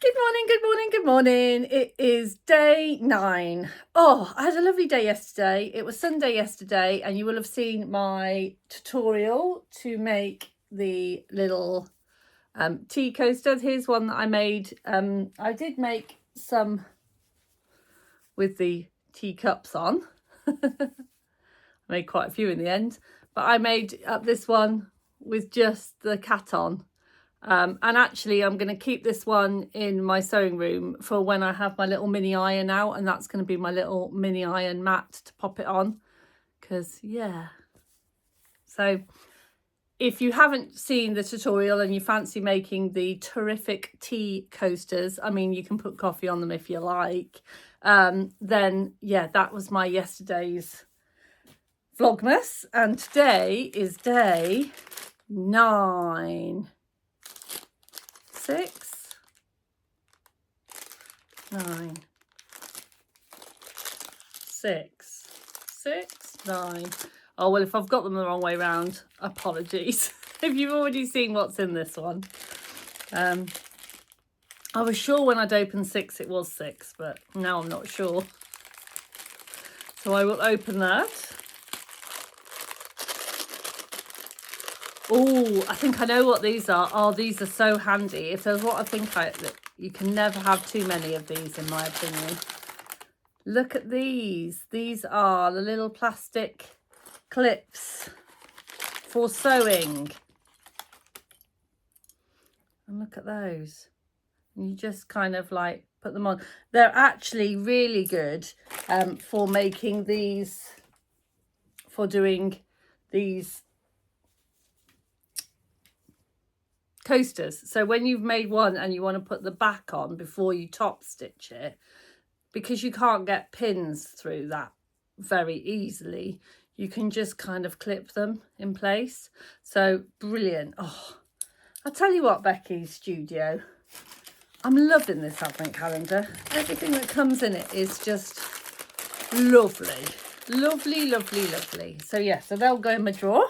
Good morning, good morning, good morning. It is day 9. Oh, I had a lovely day yesterday. It was Sunday yesterday, and you will have seen my tutorial to make the little tea coasters. Here's one that I made. I did make some with the teacups on. I made quite a few in the end, but I made up this one with just the cat on. And actually I'm going to keep this one in my sewing room for when I have my little mini iron out, and that's going to be my little mini iron mat to pop it on, because yeah. So if you haven't seen the tutorial and you fancy making the terrific tea coasters, I mean, you can put coffee on them if you like, then yeah, that was my yesterday's Vlogmas, and today is day 9. 6, 9, 6, 6, 9. Oh, well, if I've got them the wrong way round, apologies. If you've already seen what's in this one. I was sure when I'd opened 6 it was 6, but now I'm not sure. So I will open that. Oh, I think I know what these are. Oh, these are so handy. If there's what I think you can never have too many of these, in my opinion. Look at these. These are the little plastic clips for sewing. And look at those. And you just kind of like put them on. They're actually really good for making these, for doing these coasters. So when you've made one and you want to put the back on before you top stitch it, because you can't get pins through that very easily, you can just kind of clip them in place. So brilliant. Oh, I'll tell you what, Becky's studio, I'm loving this advent calendar. Everything that comes in it is just lovely, lovely, lovely, lovely. So yeah, so they'll go in my drawer.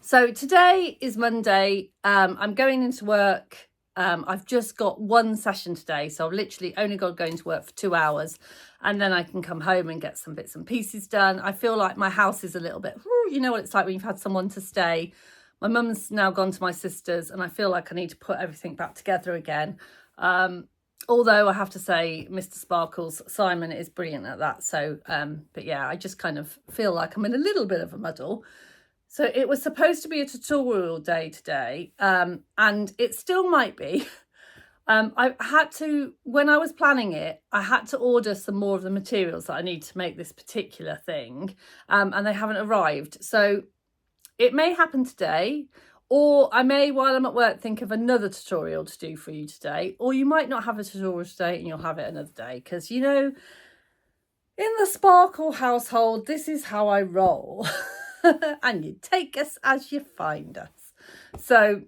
So today is Monday. I'm going into work. I've just got one session today, so I've literally only got to go into work for 2 hours, and then I can come home and get some bits and pieces done. I feel like my house is a little bit, you know what it's like when you've had someone to stay. My mum's now gone to my sister's, and I feel like I need to put everything back together again. Although I have to say, Mr. Sparkles, Simon, is brilliant at that. So, but yeah, I just kind of feel like I'm in a little bit of a muddle. So it was supposed to be a tutorial day today, and it still might be. I had to, when I was planning it, I had to order some more of the materials that I need to make this particular thing, and they haven't arrived. So it may happen today, or I may, while I'm at work, think of another tutorial to do for you today, or you might not have a tutorial today and you'll have it another day, because, you know, in the Sparkle household, this is how I roll. And you take us as you find us. So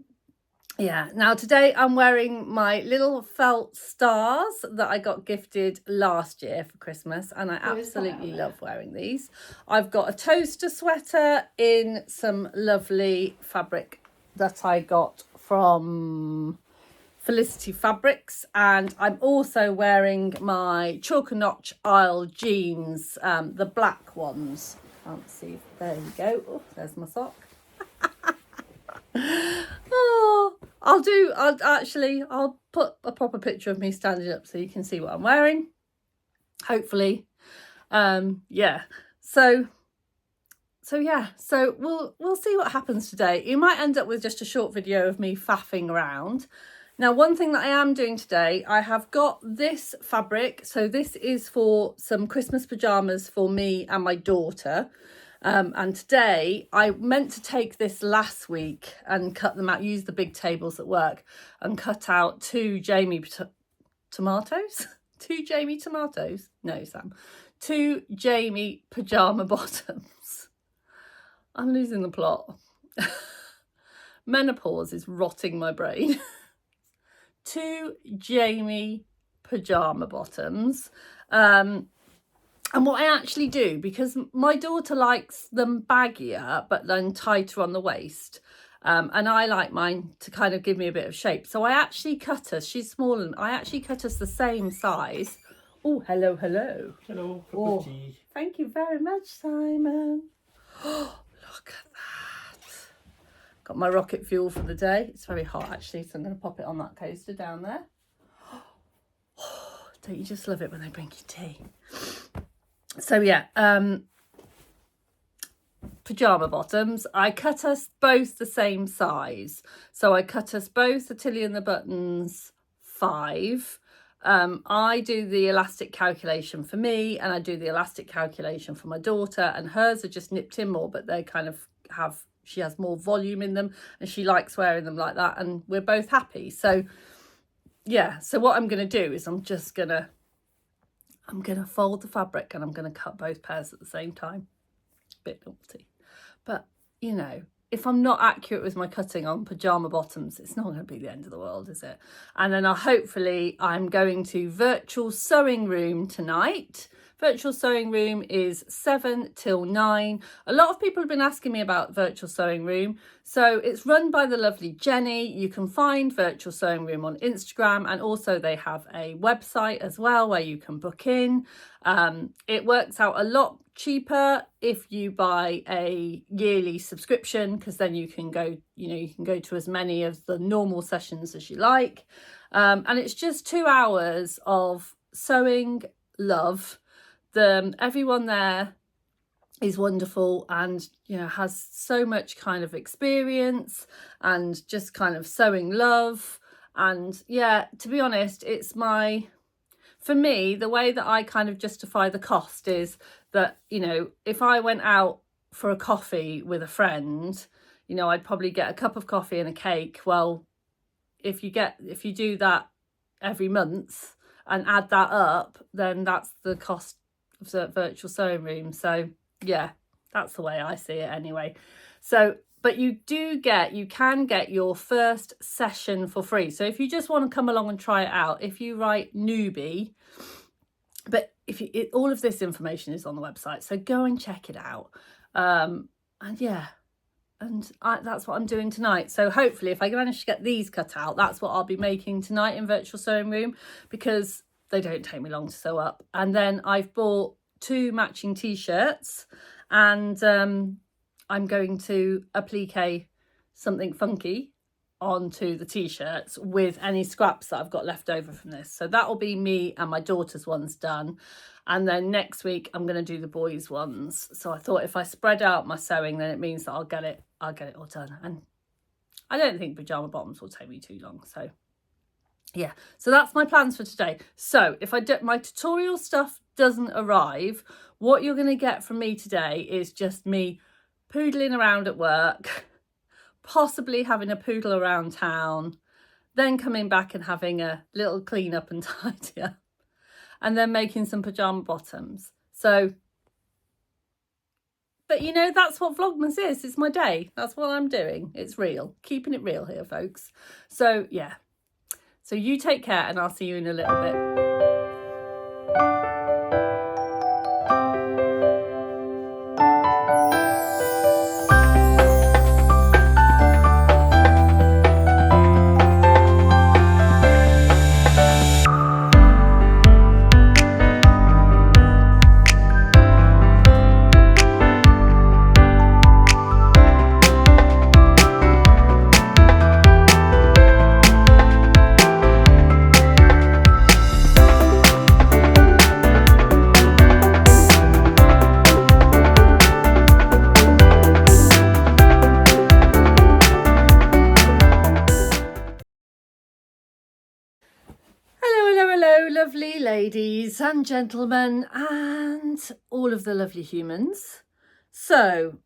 yeah, now today I'm wearing my little felt stars that I got gifted last year for Christmas, and I absolutely love wearing these. I've got a toaster sweater in some lovely fabric that I got from Felicity Fabrics, and I'm also wearing my chalk and notch aisle jeans, the black ones. Can't see. There you go. Oh, there's my sock. Oh, I'll put a proper picture of me standing up so you can see what I'm wearing. Hopefully. Yeah. So yeah. So we'll see what happens today. You might end up with just a short video of me faffing around. Now, one thing that I am doing today, I have got this fabric. So this is for some Christmas pajamas for me and my daughter. And today I meant to take this last week and cut them out, use the big tables at work and cut out 2 Jamie tomatoes. 2 Jamie tomatoes? No, Sam. 2 Jamie pajama bottoms. I'm losing the plot. Menopause is rotting my brain. 2 Jamie pajama bottoms. And what I actually do, because my daughter likes them baggier but then tighter on the waist, And I like mine to kind of give me a bit of shape. So I actually cut us, she's small, and I actually cut us the same size. Oh, hello, hello. Hello, Oh, thank you very much, Simon. Oh, look at that. Got my rocket fuel for the day. It's very hot actually, so I'm going to pop it on that coaster down there. Oh, don't you just love it when they bring you tea? So yeah, pajama bottoms. I cut us both the same size. So I cut us both the Tilly and the Buttons 5. I do the elastic calculation for me, and I do the elastic calculation for my daughter, and hers are just nipped in more, but they kind of have, she has more volume in them and she likes wearing them like that, and we're both happy. So yeah, so what I'm going to do is I'm going to fold the fabric and I'm going to cut both pairs at the same time. Bit naughty. But, you know, if I'm not accurate with my cutting on pajama bottoms, it's not going to be the end of the world, is it? And then I'm going to virtual sewing room tonight. Virtual sewing room is 7 till 9. A lot of people have been asking me about virtual sewing room. So it's run by the lovely Jenny. You can find virtual sewing room on Instagram, and also they have a website as well where you can book in. It works out a lot cheaper if you buy a yearly subscription, because then you can go, you can go to as many of the normal sessions as you like. And it's just 2 hours of sewing love. Everyone there is wonderful and, has so much kind of experience and just kind of sewing love. And yeah, to be honest, for me, the way that I kind of justify the cost is that, if I went out for a coffee with a friend, I'd probably get a cup of coffee and a cake. Well, if you do that every month and add that up, then that's the cost of the virtual sewing room. So yeah, that's the way I see it anyway. So, but you can get your first session for free. So if you just want to come along and try it out, if you write newbie, but all of this information is on the website, so go and check it out. And yeah, that's what I'm doing tonight. So hopefully if I manage to get these cut out, that's what I'll be making tonight in virtual sewing room, because they don't take me long to sew up. And then I've bought 2 matching t-shirts, and I'm going to applique something funky onto the t-shirts with any scraps that I've got left over from this. So that will be me and my daughter's ones done, and then next week I'm going to do the boys' ones. So I thought if I spread out my sewing, then it means that I'll get it all done. And I don't think pajama bottoms will take me too long. So yeah, so that's my plans for today. So if my tutorial stuff doesn't arrive, what you're going to get from me today is just me poodling around at work, possibly having a poodle around town, then coming back and having a little clean up and tidy up, and then making some pajama bottoms. So, but that's what Vlogmas is. It's my day. That's what I'm doing. It's real. Keeping it real here, folks. So yeah. So you take care, and I'll see you in a little bit. Lovely ladies and gentlemen and all of the lovely humans. So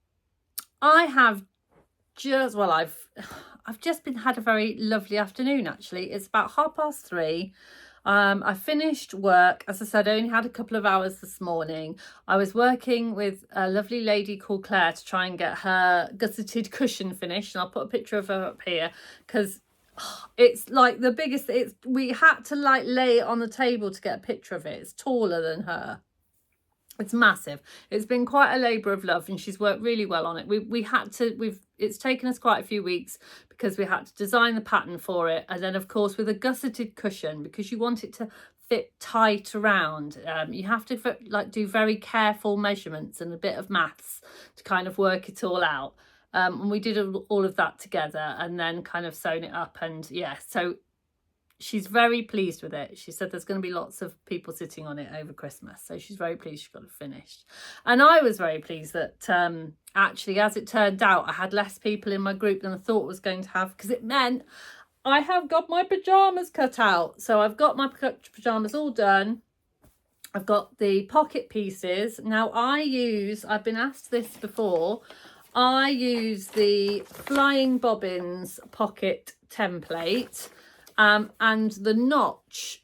I have I've just had a very lovely afternoon. Actually, it's about 3:30. I finished work. As I said, I only had a couple of hours this morning. I was working with a lovely lady called Claire to try and get her gusseted cushion finished, and I'll put a picture of her up here because it's like the biggest. We had to lay it on the table to get a picture of it. It's taller than her. It's massive. It's been quite a labour of love, and she's worked really well on it. It's taken us quite a few weeks because we had to design the pattern for it, and then of course with a gusseted cushion, because you want it to fit tight around. You have to like do very careful measurements and a bit of maths to kind of work it all out. And we did all of that together, and then kind of sewn it up, and yeah, so she's very pleased with it. She said there's going to be lots of people sitting on it over Christmas, so she's very pleased she got it finished. And I was very pleased that actually, as it turned out, I had less people in my group than I thought was going to have, because it meant I have got my pyjamas cut out. So I've got my pyjamas all done. I've got the pocket pieces. Now I've been asked this before, I use the Flying Bobbins pocket template. And the notch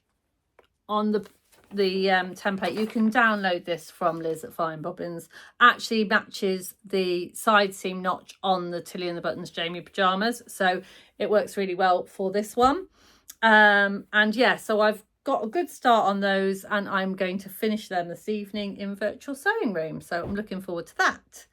on the template, you can download this from Liz at Flying Bobbins, actually matches the side seam notch on the Tilly and the Buttons Jamie pyjamas, so it works really well for this one. And yeah, so I've got a good start on those, and I'm going to finish them this evening in virtual sewing room, so I'm looking forward to that.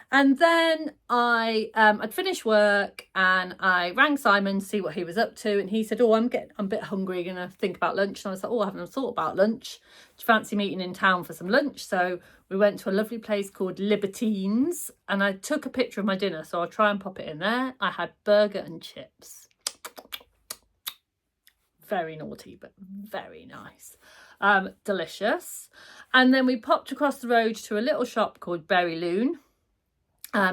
And then I'd finished work, and I rang Simon to see what he was up to, and he said, oh, I'm a bit hungry, gonna think about lunch. And I was like, oh, I haven't thought about lunch. Do you fancy meeting in town for some lunch? So we went to a lovely place called Libertines, and I took a picture of my dinner, so I'll try and pop it in there. I had burger and chips. Very naughty, but very nice. Delicious. And then we popped across the road to a little shop called Berry Loon,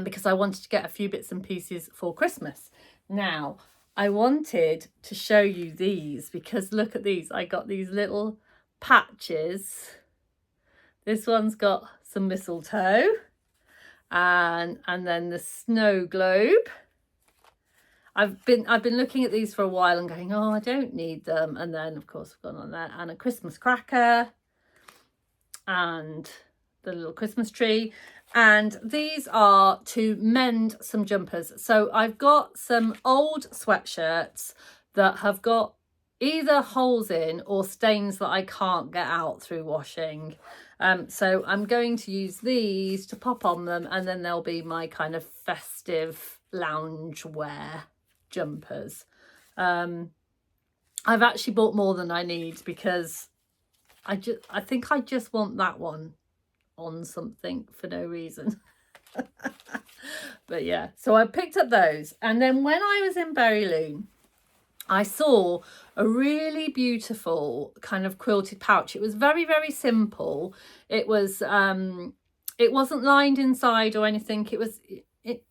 because I wanted to get a few bits and pieces for Christmas. Now, I wanted to show you these, because look at these. I got these little patches. This one's got some mistletoe, and then the snow globe. I've been looking at these for a while and going, oh, I don't need them. And then of course I've gone on there, and a Christmas cracker, and the little Christmas tree. And these are to mend some jumpers. So I've got some old sweatshirts that have got either holes in or stains that I can't get out through washing. So I'm going to use these to pop on them, and then they'll be my kind of festive lounge wear jumpers. I've actually bought more than I need, because I think I just want that one on something for no reason. But yeah, so I picked up those, and then when I was in Berry Loon, I saw a really beautiful kind of quilted pouch. It was very, very simple. It was it wasn't lined inside or anything. It was it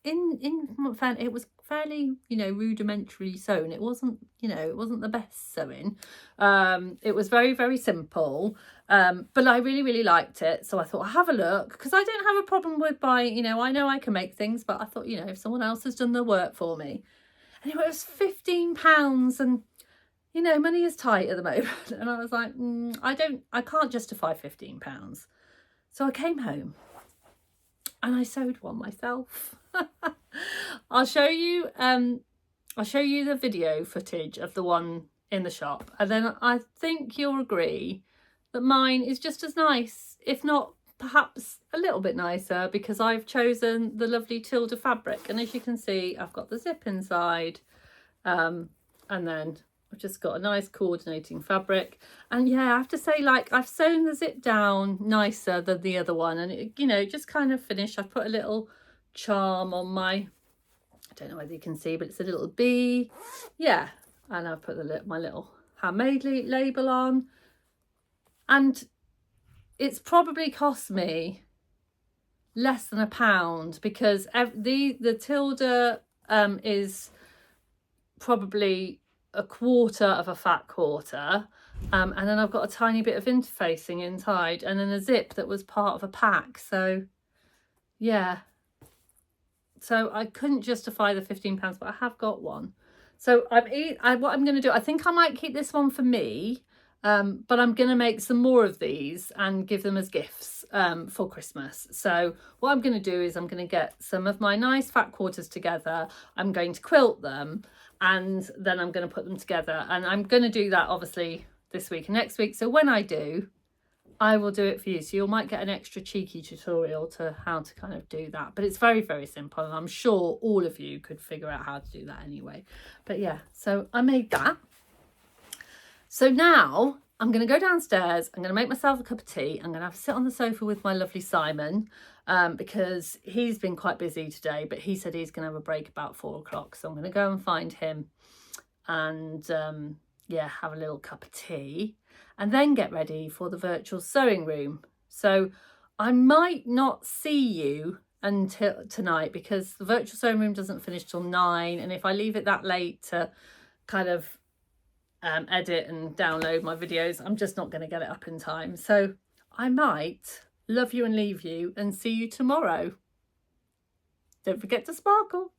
was fairly, rudimentary sewn. It wasn't, it wasn't the best sewing. It was very, very simple. But I really, really liked it. So I thought I'll have a look, because I don't have a problem with buying, I know I can make things, but I thought, if someone else has done the work for me. And it was £15, and, money is tight at the moment. And I was like, I can't justify £15. So I came home and I sewed one myself. I'll show you the video footage of the one in the shop, and then I think you'll agree that mine is just as nice, if not perhaps a little bit nicer, because I've chosen the lovely Tilda fabric. And as you can see, I've got the zip inside, and then I've just got a nice coordinating fabric. And yeah, I have to say, like, I've sewn the zip down nicer than the other one, and it just kind of finished. I've put a little charm on my, I don't know whether you can see, but it's a little bee. Yeah, and I've put my little handmade label on, and it's probably cost me less than £1, because the Tilda is probably a quarter of a fat quarter, and then I've got a tiny bit of interfacing inside, and then a zip that was part of a pack. So yeah, so I couldn't justify the £15, but I have got one. So what I'm going to do, I think I might keep this one for me, but I'm going to make some more of these and give them as gifts for Christmas. So what I'm going to do is I'm going to get some of my nice fat quarters together. I'm going to quilt them, and then I'm going to put them together. And I'm going to do that obviously this week and next week. So when I do, I will do it for you. So you might get an extra cheeky tutorial to how to kind of do that. But it's very, very simple. And I'm sure all of you could figure out how to do that anyway. But yeah, so I made that. So now I'm going to go downstairs. I'm going to make myself a cup of tea. I'm going to have to sit on the sofa with my lovely Simon because he's been quite busy today. But he said he's going to have a break about 4 o'clock. So I'm going to go and find him and yeah, have a little cup of tea and then get ready for the virtual sewing room. So I might not see you until tonight because the virtual sewing room doesn't finish till 9, and if I leave it that late to kind of edit and download my videos, I'm just not going to get it up in time. So I might love you and leave you and see you tomorrow. Don't forget to sparkle.